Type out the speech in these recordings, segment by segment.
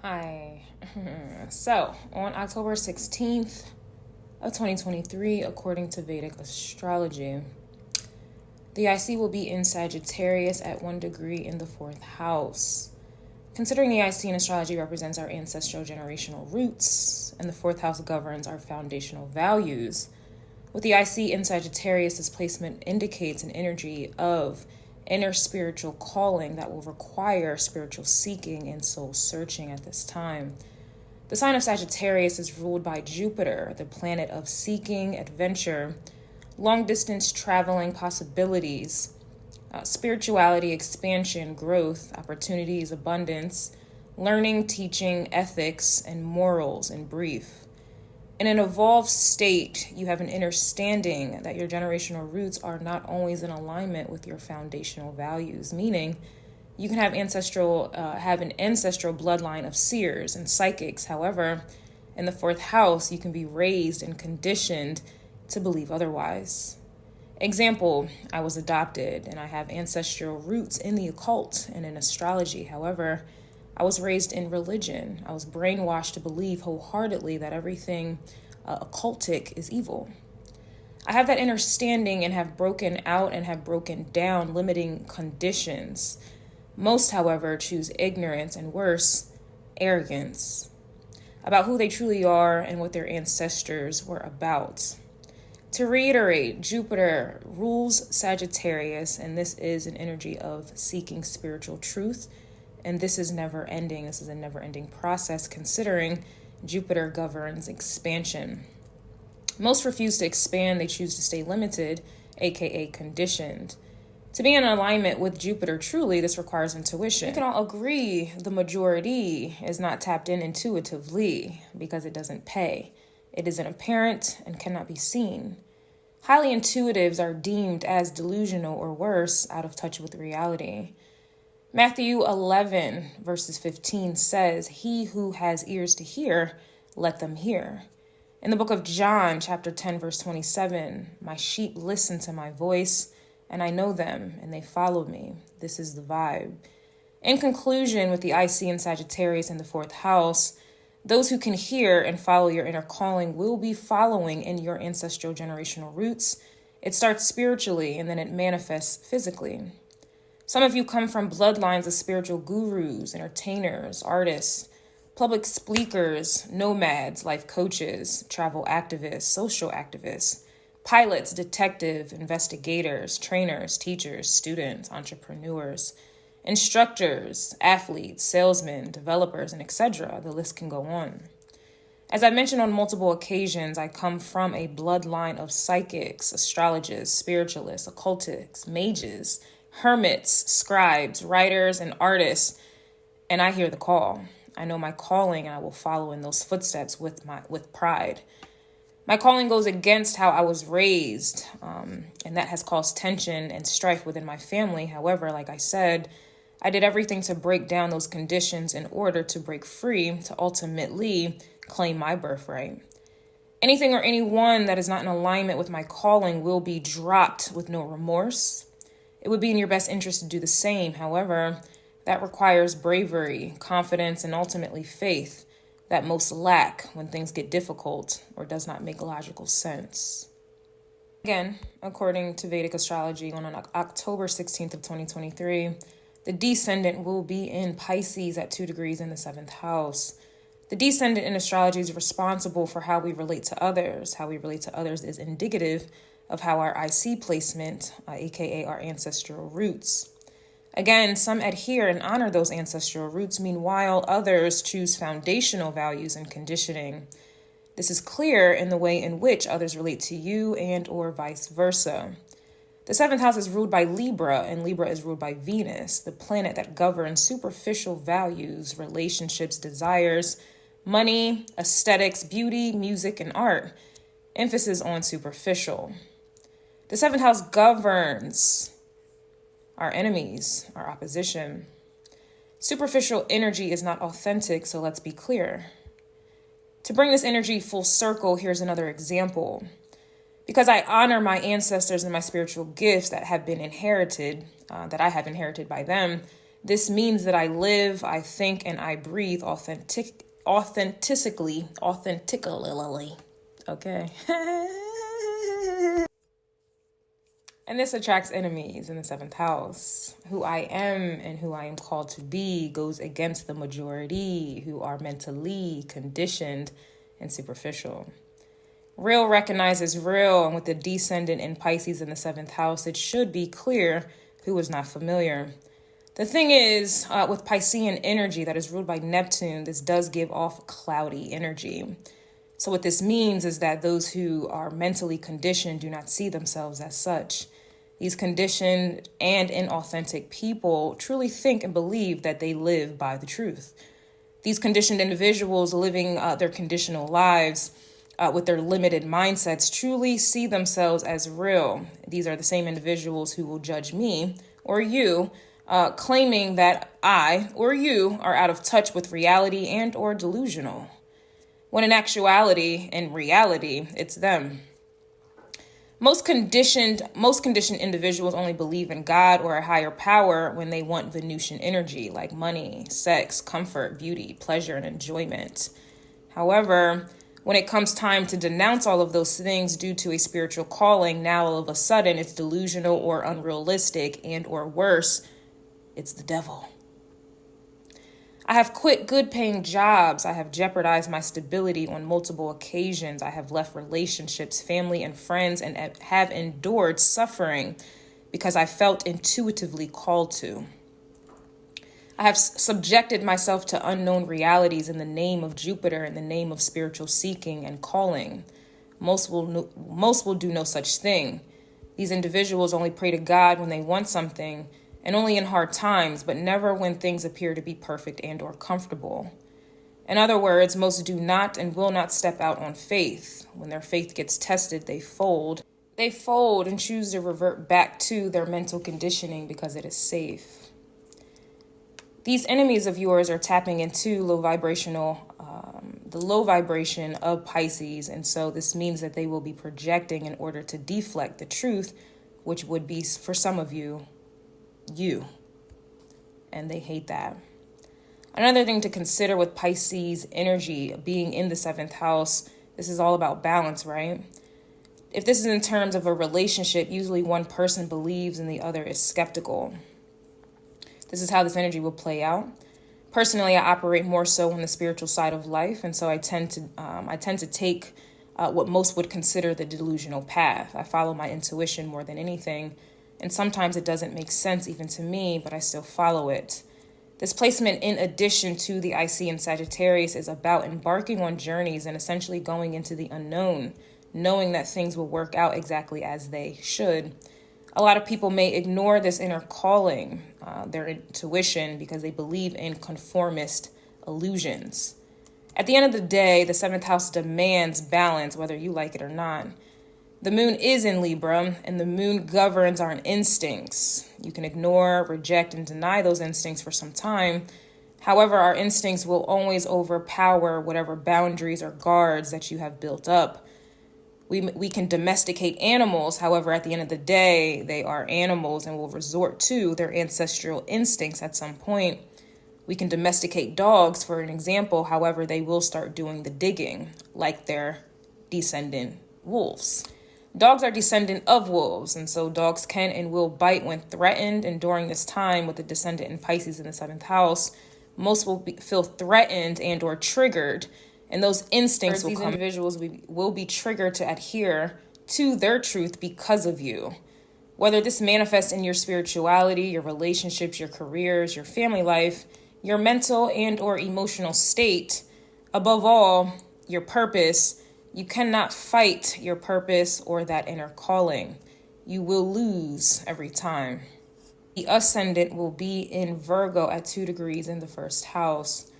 Hi. So, on October 16th of 2023, according to Vedic astrology, the IC will be in Sagittarius at 1 degree in the 4th house. Considering the IC in astrology represents our ancestral generational roots, and the 4th house governs our foundational values, with the IC in Sagittarius, this placement indicates an energy of inner spiritual calling that will require spiritual seeking and soul searching at this time. The sign of Sagittarius is ruled by Jupiter, the planet of seeking, adventure, long-distance traveling possibilities, spirituality, expansion, growth, opportunities, abundance, learning, teaching, ethics, and morals in brief. In an evolved state, you have an understanding that your generational roots are not always in alignment with your foundational values, meaning you can have an ancestral bloodline of seers and psychics. However, in the 4th house, you can be raised and conditioned to believe otherwise. Example, I was adopted and I have ancestral roots in the occult and in astrology. However, I was raised in religion. I was brainwashed to believe wholeheartedly that everything occultic is evil. I have that understanding and have broken out and have broken down limiting conditions. Most, however, choose ignorance and worse, arrogance about who they truly are and what their ancestors were about. To reiterate, Jupiter rules Sagittarius, and this is an energy of seeking spiritual truth. And this is never ending. This is a never ending process, considering Jupiter governs expansion. Most refuse to expand. They choose to stay limited, aka conditioned. To be in alignment with Jupiter, truly, this requires intuition. We can all agree the majority is not tapped in intuitively because it doesn't pay. It isn't apparent and cannot be seen. Highly intuitives are deemed as delusional or worse, out of touch with reality. Matthew 11 verses 15 says, "He who has ears to hear, let them hear." In the book of John, chapter 10, verse 27, "My sheep listen to my voice, and I know them, and they follow me." This is the vibe. In conclusion, with the IC in Sagittarius in the 4th house, those who can hear and follow your inner calling will be following in your ancestral generational roots. It starts spiritually, and then it manifests physically. Some of you come from bloodlines of spiritual gurus, entertainers, artists, public speakers, nomads, life coaches, travel activists, social activists, pilots, detectives, investigators, trainers, teachers, students, entrepreneurs, instructors, athletes, salesmen, developers, and etc. The list can go on. As I mentioned on multiple occasions, I come from a bloodline of psychics, astrologists, spiritualists, occultists, mages, hermits, scribes, writers, and artists, and I hear the call. I know my calling, and I will follow in those footsteps with pride. My calling goes against how I was raised, and that has caused tension and strife within my family. However, like I said, I did everything to break down those conditions in order to break free, to ultimately claim my birthright. Anything or anyone that is not in alignment with my calling will be dropped with no remorse. It would be in your best interest to do the same. However, that requires bravery, confidence, and ultimately faith that most lack when things get difficult or does not make logical sense. Again, according to Vedic astrology, on October 16th of 2023, the descendant will be in Pisces at 2 degrees in the 7th house. The descendant in astrology is responsible for how we relate to others. How we relate to others is indicative of how our IC placement, aka our ancestral roots. Again, some adhere and honor those ancestral roots, meanwhile others choose foundational values and conditioning. This is clear in the way in which others relate to you and or vice versa. The 7th house is ruled by Libra, and Libra is ruled by Venus, the planet that governs superficial values, relationships, desires, money, aesthetics, beauty, music, and art. Emphasis on superficial. The 7th house governs our enemies, our opposition. Superficial energy is not authentic, so let's be clear. To bring this energy full circle, here's another example. Because I honor my ancestors and my spiritual gifts that have been inherited, that I have inherited by them, This means that I live, I think, and I breathe authentically. Okay. And this attracts enemies in the 7th house. Who I am and who I am called to be goes against the majority who are mentally conditioned and superficial. Real recognizes real, and with the descendant in Pisces in the 7th house, it should be clear who is not familiar. The thing is, with Piscean energy that is ruled by Neptune, this does give off cloudy energy. So what this means is that those who are mentally conditioned do not see themselves as such. These conditioned and inauthentic people truly think and believe that they live by the truth. These conditioned individuals living their conditional lives with their limited mindsets truly see themselves as real. These are the same individuals who will judge me or you, claiming that I or you are out of touch with reality and or delusional. When in actuality, in reality, it's them. Most conditioned individuals only believe in God or a higher power when they want Venusian energy, like money, sex, comfort, beauty, pleasure, and enjoyment. However, when it comes time to denounce all of those things due to a spiritual calling, now all of a sudden it's delusional or unrealistic, and or worse, it's the devil. I have quit good-paying jobs. I have jeopardized my stability on multiple occasions. I have left relationships, family, and friends, and have endured suffering because I felt intuitively called to. I have subjected myself to unknown realities in the name of Jupiter, in the name of spiritual seeking and calling. Most will do no such thing. These individuals only pray to God when they want something, and only in hard times, but never when things appear to be perfect and or comfortable. In other words, most do not and will not step out on faith. When their faith gets tested, they fold. They fold and choose to revert back to their mental conditioning because it is safe. These enemies of yours are tapping into the low vibration of Pisces, and so this means that they will be projecting in order to deflect the truth, which would be, for some of you, and they hate that. Another thing to consider with Pisces energy being in the 7th house, this is all about balance, right? If this is in terms of a relationship, usually one person believes and the other is skeptical. This is how this energy will play out. Personally, I operate more so on the spiritual side of life, and so I tend to take what most would consider the delusional path. I follow my intuition more than anything. And sometimes it doesn't make sense even to me, but I still follow it. This placement, in addition to the IC in Sagittarius, is about embarking on journeys and essentially going into the unknown, knowing that things will work out exactly as they should. A lot of people may ignore this inner calling, their intuition, because they believe in conformist illusions. At the end of the day, the 7th house demands balance, whether you like it or not. The moon is in Libra, and the moon governs our instincts. You can ignore, reject, and deny those instincts for some time. However, our instincts will always overpower whatever boundaries or guards that you have built up. We can domesticate animals. However, at the end of the day, they are animals and will resort to their ancestral instincts at some point. We can domesticate dogs, for an example. However, they will start doing the digging like their descendant wolves. Dogs are descendant of wolves, and so dogs can and will bite when threatened. And during this time with the descendant in Pisces in the 7th house, most will feel threatened and or triggered, and those instincts will come. These individuals will be triggered to adhere to their truth because of you. Whether this manifests in your spirituality, your relationships, your careers, your family life, your mental and or emotional state, above all, your purpose, you cannot fight your purpose or that inner calling. You will lose every time. The ascendant will be in Virgo at 2 degrees in the 1st house.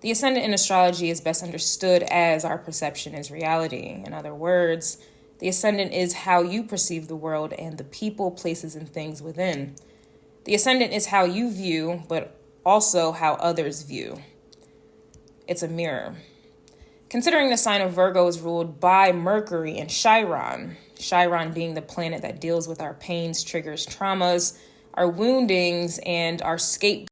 The ascendant in astrology is best understood as our perception is reality. In other words, the ascendant is how you perceive the world and the people, places, and things within. The ascendant is how you view, but also how others view. It's a mirror. Considering the sign of Virgo is ruled by Mercury and Chiron being the planet that deals with our pains, triggers, traumas, our woundings, and our scapegoat.